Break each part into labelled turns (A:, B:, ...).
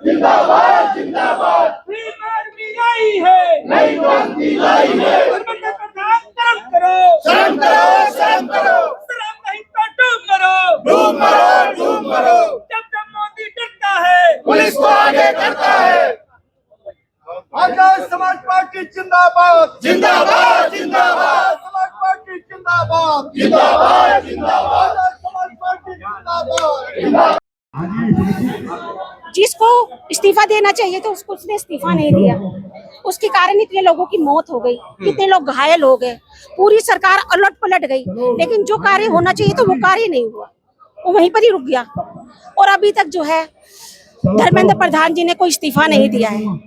A: जिंदाबाद जिंदाबाद। भीम आर्मी आई है, नई क्रांति लाई है। धर्मेंद्र प्रधान शर्म करो, शर्म करो, शर्म करो। शर्म नहीं तो डूब मरो, डूब मरो, डूब मरो। जब जब मोदी डरता है, पुलिस को आगे करता है।
B: आजाद समाज पार्टी जिंदाबाद,
A: जिंदाबाद जिंदाबाद,
B: समाज पार्टी जिंदाबाद,
A: जिंदाबाद जिंदाबाद,
B: आजाद समाज पार्टी जिंदाबाद।
C: जिसको इस्तीफा देना चाहिए तो उसने इस्तीफा नहीं दिया, उसके कारण इतने लोगों की मौत हो गई, कितने लोग घायल हो गए, पूरी सरकार अलट पलट गई। लेकिन जो कार्य होना चाहिए तो वो कार्य नहीं हुआ, वो वहीं पर ही रुक गया। और अभी तक जो है धर्मेंद्र प्रधान जी ने कोई इस्तीफा नहीं दिया है।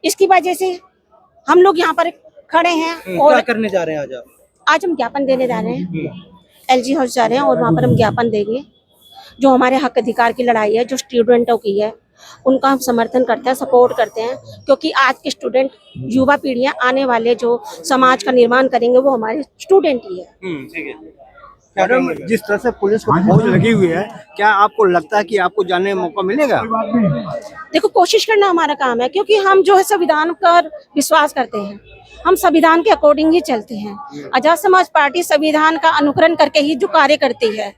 C: इसकी वजह से हम लोग यहाँ पर खड़े हैं। और
D: क्या करने जा रहे हैं आज आप?
C: आज हम ज्ञापन देने जा रहे हैं, एलजी हाउस जा रहे हैं और वहाँ पर हम ज्ञापन देंगे। जो हमारे हक अधिकार की लड़ाई है, जो स्टूडेंटों की है, उनका हम समर्थन करते हैं, सपोर्ट करते हैं। क्योंकि आज के स्टूडेंट, युवा पीढ़ियां, आने वाले जो समाज का निर्माण करेंगे वो हमारे स्टूडेंट ही है।
D: ठीक है मैडम, जिस तरह से पुलिस को फौज लगी हुई है, क्या आपको लगता है कि आपको जानने का मौका मिलेगा?
C: देखो, कोशिश करना हमारा काम है, क्योंकि हम जो है संविधान पर विश्वास करते हैं, हम संविधान के अकॉर्डिंग ही चलते हैं। आजाद समाज पार्टी संविधान का अनुकरण करके ही जो कार्य करती है,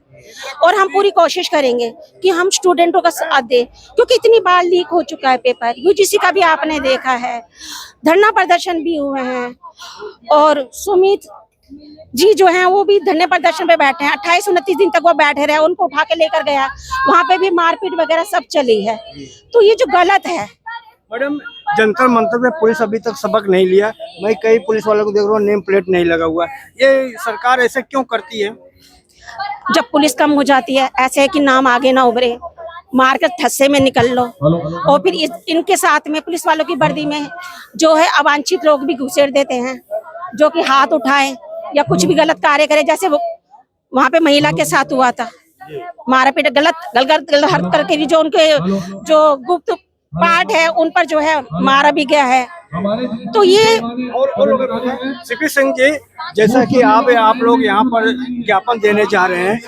C: और हम पूरी कोशिश करेंगे कि हम स्टूडेंटों का साथ दें। क्योंकि इतनी बार लीक हो चुका है पेपर, यूजीसी का भी आपने देखा है, धरना प्रदर्शन भी हुए हैं। और सुमित जी जो हैं वो भी धरने प्रदर्शन पे बैठे हैं, 28-29 दिन तक वो बैठे रहे, उनको उठा के लेकर गया, वहाँ पे भी मारपीट वगैरह सब चली है। तो ये जो गलत है।
D: मैडम, जंतर मंतर में पुलिस अभी तक सबक नहीं लिया। मैं कई पुलिस वालों को देख रहा हूँ, नेम प्लेट नहीं लगा हुआ। ये सरकार ऐसे क्यों करती है?
C: जब पुलिस कम हो जाती है, ऐसे है कि नाम आगे ना उभरे, मार कर ठस्से में निकल लो। और फिर इनके साथ में पुलिस वालों की वर्दी में जो है अवांछित लोग भी घुसेड़ देते हैं, जो कि हाथ उठाए या कुछ भी गलत कार्य करे। जैसे वहाँ पे महिला के साथ हुआ था, मारा पीटा, गलत हरकत करके भी जो उनके जो गुप्त पार्ट है उन पर जो है मारा भी गया है। तो ये
D: सीपी सिंह जी, जैसा कि आप लोग यहाँ पर ज्ञापन देने जा रहे हैं,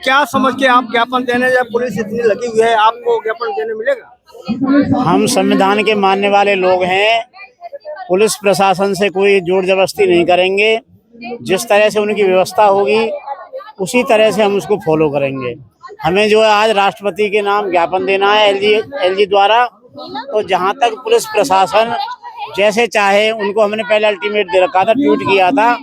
D: क्या समझ के आप ज्ञापन देने जा? पुलिस इतनी लगी हुई है, आपको ज्ञापन देने मिलेगा?
E: हम संविधान के मानने वाले लोग हैं, पुलिस प्रशासन से कोई जोर जबरदस्ती नहीं करेंगे। जिस तरह से उनकी व्यवस्था होगी उसी तरह से हम उसको फॉलो करेंगे। हमें जो है आज राष्ट्रपति के नाम ज्ञापन देना है एलजी द्वारा। तो जहां तक पुलिस प्रशासन जैसे चाहे, उनको हमने पहले अल्टीमेट दे रखा था, ट्वीट किया था,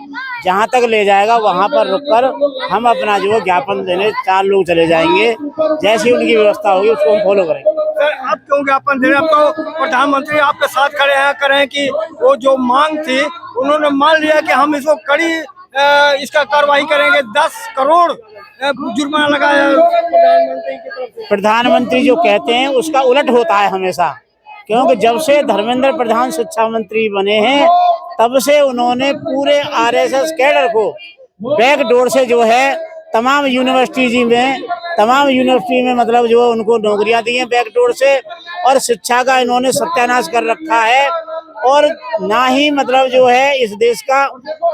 E: जहां तक ले जाएगा वहां पर रुककर हम अपना जो है ज्ञापन देने 4 लोग चले जाएंगे। जैसी उनकी व्यवस्था होगी उसको हम फॉलो करेंगे।
D: सर, आप क्यों ज्ञापन दे रहे हैं? अब तो प्रधानमंत्री आपके साथ खड़े हैं, करें कि वो जो मांग थी उन्होंने मान लिया कि हम इसको कड़ी इसका कार्रवाई करेंगे। 10 करोड़ जुर्माना लगाया प्रधानमंत्री की तरफ से।
E: प्रधानमंत्री जो कहते हैं उसका उलट होता है हमेशा, क्योंकि जब से धर्मेंद्र प्रधान शिक्षा मंत्री बने हैं तब से उन्होंने पूरे आरएसएस कैडर को बैकडोर से जो है तमाम यूनिवर्सिटी में मतलब जो उनको नौकरियां दी हैं बैकडोर से, और शिक्षा का इन्होंने सत्यानाश कर रखा है। और ना ही मतलब जो है इस देश का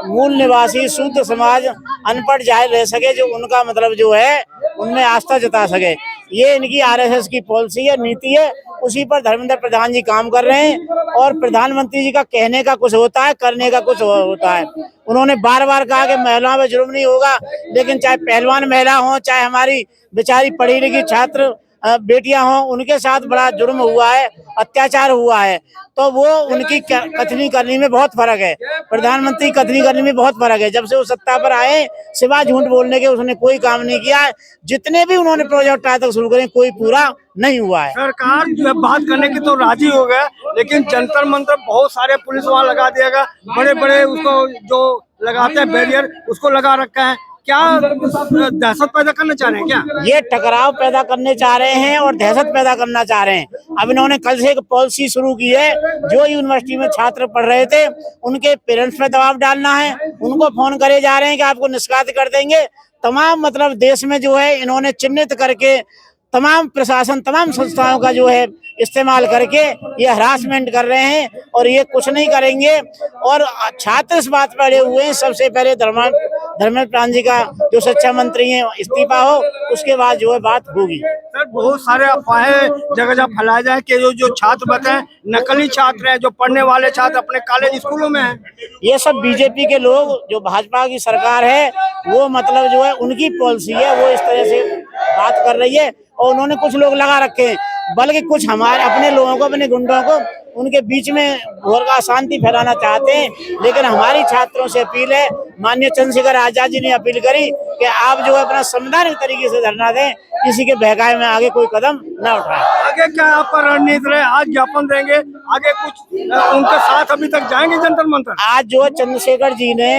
E: मूल निवासी शुद्ध समाज अनपढ़ जाहिर रह सके, जो उनका मतलब जो है उनमें आस्था जता सके। ये इनकी आरएसएस की पॉलिसी है, नीति है, उसी पर धर्मेंद्र प्रधान जी काम कर रहे हैं। और प्रधानमंत्री जी का कहने का कुछ होता है, करने का कुछ होता है। उन्होंने बार बार कहा कि महिलाओं में जुर्म नहीं होगा, लेकिन चाहे पहलवान महिला हो, चाहे हमारी बेचारी पढ़ी लिखी छात्र बेटियां हों, उनके साथ बड़ा जुर्म हुआ है, अत्याचार हुआ है। तो वो उनकी कथनी करने में बहुत फर्क है, प्रधानमंत्री कथनी करने में बहुत फर्क है। जब से वो सत्ता पर आए, सिवाय झूठ बोलने के उसने कोई काम नहीं किया है। जितने भी उन्होंने प्रोजेक्ट आज तक शुरू करे, कोई पूरा नहीं हुआ है।
D: सरकार जो है बात करने की तो राजी हो गया, लेकिन जंतर मंतर बहुत सारे पुलिस वहाँ लगा दिया गया, बड़े बड़े उसको जो लगाते हैं बैरियर उसको लगा रखा है। क्या दहशत पैदा करना चाह रहे हैं? क्या
E: ये टकराव पैदा करने चाह रहे हैं और दहशत पैदा करना चाह रहे हैं। अब इन्होंने कल से एक पॉलिसी शुरू की है, जो यूनिवर्सिटी में छात्र पढ़ रहे थे उनके पेरेंट्स पे दबाव डालना है, उनको फोन करे जा रहे हैं कि आपको निष्कासित कर देंगे। तमाम मतलब देश में जो है इन्होंने चिन्हित करके तमाम प्रशासन, तमाम संस्थाओं का जो है इस्तेमाल करके ये हरासमेंट कर रहे हैं, और ये कुछ नहीं करेंगे। और छात्र इस बात पर अड़े हुए हैं, सबसे पहले धर्मेंद्र प्रधान जी का जो शिक्षा मंत्री हैं इस्तीफा हो, उसके बाद जो है बात होगी।
D: सर बहुत सारे अफवाहें जगह जगह फैलाए जाए कि जो छात्र बताएं नकली छात्र हैं, जो पढ़ने वाले छात्र अपने कॉलेज स्कूलों में हैं।
E: ये सब बीजेपी के लोग, जो भाजपा की सरकार है वो मतलब जो है उनकी पॉलिसी है, वो इस तरह से बात कर रही है और उन्होंने कुछ लोग लगा रखे हैं, बल्कि कुछ हमारे अपने लोगों को, अपने गुंडों को उनके बीच में घोर का अशांति फैलाना चाहते हैं। लेकिन हमारी छात्रों से अपील है, माननीय चंद्रशेखर आजाद जी ने अपील करी कि आप जो है अपना संवैधानिक तरीके से धरना दें, किसी के बहकावे में आगे कोई कदम न उठाएं।
D: आगे क्या आपका रणनीति रहे? आज ज्ञापन देंगे, आगे कुछ उनके साथ अभी तक जाएंगे जंतर मंतर?
E: आज जो है चंद्रशेखर जी ने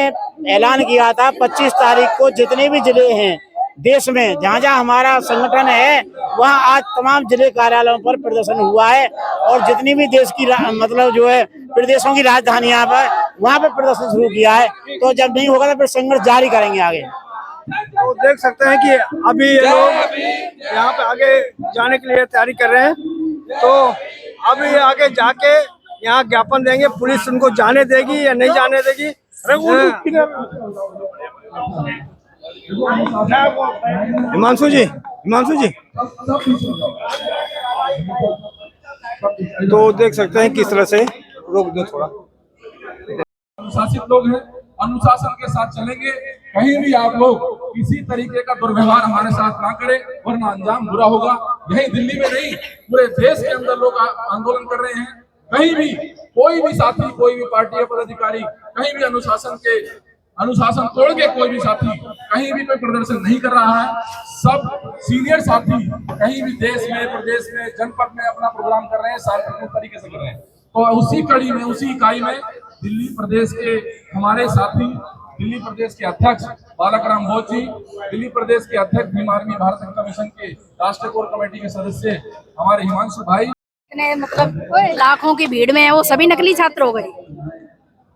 E: ऐलान किया था 25 तारीख को जितने भी जिले हैं देश में, जहाँ जहाँ हमारा संगठन है वहाँ आज तमाम जिले कार्यालयों पर प्रदर्शन हुआ है और जितनी भी देश की मतलब जो है प्रदेशों की राजधानी यहाँ पर, वहाँ पे प्रदर्शन शुरू किया है। तो जब नहीं होगा तो फिर संघर्ष जारी करेंगे आगे।
D: तो देख सकते हैं कि अभी ये लोग यहाँ पे आगे जाने के लिए तैयारी कर रहे हैं। तो अभी आगे जाके यहाँ ज्ञापन देंगे, पुलिस उनको जाने देगी या नहीं जाने देगी। हिमांशु जी तो देख सकते हैं किस तरह से रोक दो थोड़ा।
F: अनुशासित लोग हैं, अनुशासन के साथ चलेंगे। कहीं भी आप लोग किसी तरीके का दुर्व्यवहार हमारे साथ ना करें, वरना अंजाम बुरा होगा। यही दिल्ली में नहीं, पूरे देश के अंदर लोग आंदोलन कर रहे हैं। कहीं भी कोई भी साथी, कोई भी पार्टी या पदाधिकारी कहीं भी अनुशासन तोड़ के कोई भी साथी कहीं भी कोई प्रदर्शन नहीं कर रहा है। सब सीनियर साथी कहीं भी देश में, प्रदेश में, जनपद में अपना प्रोग्राम कर रहे हैं, शांतिपूर्ण तरीके से कर रहे हैं। तो उसी कड़ी में, उसी इकाई में दिल्ली प्रदेश के हमारे साथी, दिल्ली प्रदेश के अध्यक्ष बालक राम बोस जी, दिल्ली प्रदेश के अध्यक्ष भीम आर्मी भारत संघ कमीशन के राष्ट्रीय कोर कमेटी के सदस्य हमारे हिमांशु भाई,
G: मतलब लाखों की भीड़ में है, वो सभी नकली छात्र हो गए।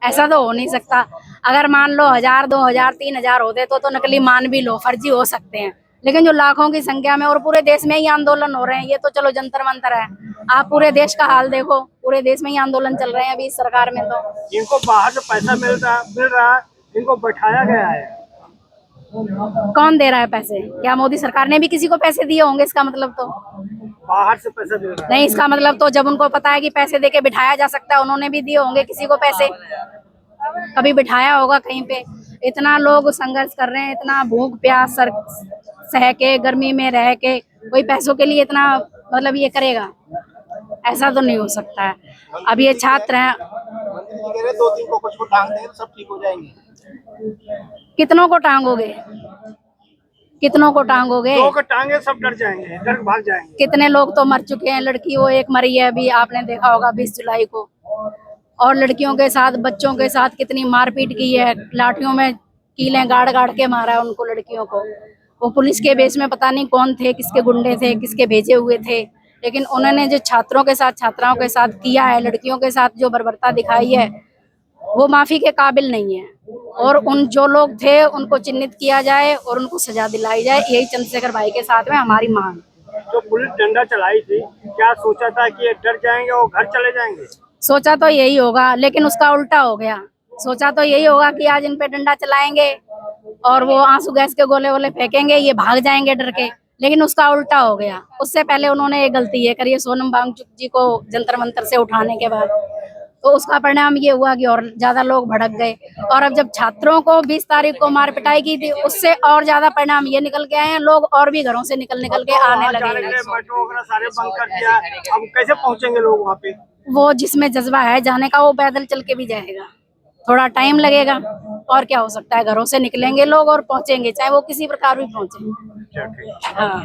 G: ऐसा तो हो नहीं सकता। अगर मान लो 1000, 2000, 3000 होते तो नकली मान भी लो, फर्जी हो सकते हैं। लेकिन जो लाखों की संख्या में और पूरे देश में ही आंदोलन हो रहे हैं, ये तो चलो जंतर मंतर है। आप पूरे देश का हाल देखो, पूरे देश में ही आंदोलन चल रहे हैं अभी इस सरकार में। तो
D: इनको बाहर से पैसा मिल रहा है, इनको बैठाया गया है।
G: कौन दे रहा है पैसे? क्या मोदी सरकार ने भी किसी को पैसे दिए होंगे? इसका मतलब तो
D: बाहर से पैसा दे रहा है।
G: नहीं, इसका मतलब तो जब उनको पता है कि पैसे देके बिठाया जा सकता है, उन्होंने भी दिए होंगे किसी को पैसे, कभी बिठाया होगा कहीं पे। इतना लोग संघर्ष कर रहे हैं, इतना भूख प्यास सह के, गर्मी में रह के, कोई पैसों के लिए इतना मतलब ये करेगा? ऐसा तो नहीं हो सकता है। अब ये छात्र हैं,
B: 2-3 को कुछ टांग दें, सब ठीक हो जाएंगे।
G: कितनों को टांगोगे? कितनों को टांगोगे?
D: 2 को टांगे सब डर जाएंगे, डर के भाग जाएंगे।
G: कितने लोग तो मर चुके हैं। लड़की वो एक मरी है अभी, आपने देखा होगा 20 जुलाई को। और लड़कियों के साथ, बच्चों के साथ कितनी मारपीट की है, लाठियों में कीलें गाड़ गाड़ के मारा है उनको, लड़कियों को। वो पुलिस के बेस में पता नहीं कौन थे, किसके गुंडे थे, किसके भेजे हुए थे, लेकिन उन्होंने जो छात्रों के साथ, छात्राओं के साथ किया है, लड़कियों के साथ जो बर्बरता दिखाई है, वो माफी के काबिल नहीं है। और उन जो लोग थे उनको चिन्हित किया जाए और उनको सजा दिलाई जाए, यही चंद्रशेखर भाई के साथ में हमारी मांग।
D: जो पुलिस डंडा चलाई थी, क्या सोचा था कि ये डर जाएंगे और घर चले जाएंगे?
G: सोचा तो यही होगा, लेकिन उसका उल्टा हो गया। सोचा तो यही होगा कि आज इन पे डंडा चलाएंगे और वो आंसू गैस के गोले वोले फेंकेंगे, ये भाग जाएंगे डर के, लेकिन उसका उल्टा हो गया। उससे पहले उन्होंने एक गलती ये करी है, सोनम वांगचुक जी को जंतर मंतर से उठाने के बाद, तो उसका परिणाम ये हुआ कि और ज्यादा लोग भड़क गए। और अब जब छात्रों को 20 तारीख को मार पिटाई की थी, उससे और ज्यादा परिणाम ये निकल के आए हैं, लोग और भी घरों से निकल के आने लगे हैं।
D: मेट्रो वगैरह सारे बंद कर दिया, अब कैसे पहुंचेंगे लोग वहाँ पे?
G: वो जिसमें जज्बा है जाने का, वो पैदल चल के भी जाएगा। थोड़ा टाइम लगेगा, और क्या हो सकता है, घरों से निकलेंगे लोग और पहुंचेंगे, चाहे वो किसी प्रकार भी पहुंचे। हाँ।